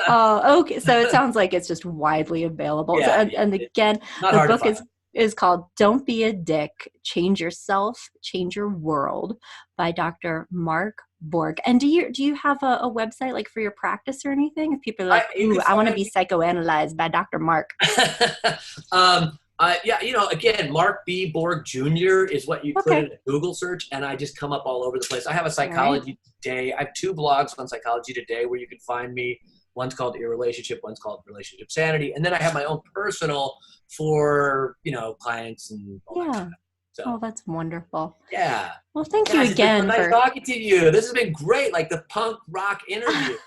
Okay, so it sounds like it's just widely available. Yeah, and again, the book is called "Don't Be a Dick: Change Yourself, Change Your World" by Dr. Mark Borg. And do you have a website like for your practice or anything? If people are like, "Ooh, I want to be psychoanalyzed by Dr. Mark." Yeah, again, Mark B. Borg Jr. is what you put in a Google search, and I just come up all over the place. I have a Psychology Today. I have 2 blogs on Psychology Today where you can find me. One's called Irrelationship, one's called Relationship Sanity. And then I have my own personal for, clients and all that kind of stuff. So, oh, that's wonderful. Yeah. Well, thank you again for talking to you. This has been great, like the punk rock interview.